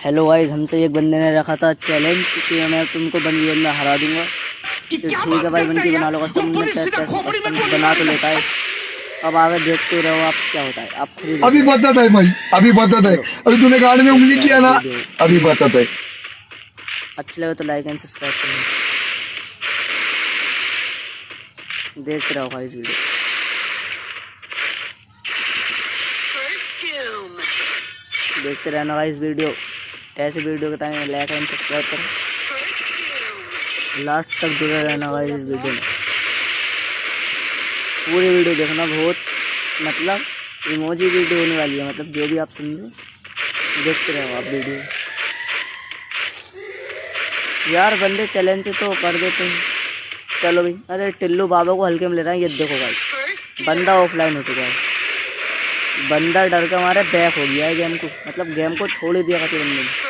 Hello guys, हमसे एक बंदे ने रखा था चैलेंज कि मैं तुमको बंदी में हरा दूंगा। तो ठीक है भाई, बंदी बना लो कस्टम में, कस्टम बना तो लेता है। अब आगे देखते रहो आप क्या होता है, आप खुद ही अभी देखो। बताता है भाई, अभी बताता है। अभी तूने गाड़ी में उंगली किया ना, वीडियो अभी बताता है। अच्छा लगे तो लाइक एंड सब्सक्राइब करना। देखते रहो गाइस वीडियो, देखते रहना गाइस वीडियो। ऐसे वीडियो के टाइम लाइक एंड सब्सक्राइब करो, लास्ट तक जुड़े रहना गाइस इस वीडियो में। पूरी वीडियो देखना, बहुत मतलब इमोजी वीडियो होने वाली है, मतलब जो भी आप समझो, देखते रहो आप वीडियो। यार बंदे चैलेंज तो कर देते हैं। चलो भाई, अरे टिल्लू बाबा को हल्के में ले रहा है, ये देखो भाई बंदा ऑफलाइन हो चुका है। बंदा डर के हमारे बैक हो गया है गेम को, मतलब गेम को छोड़ ही दिया था बंदे ने।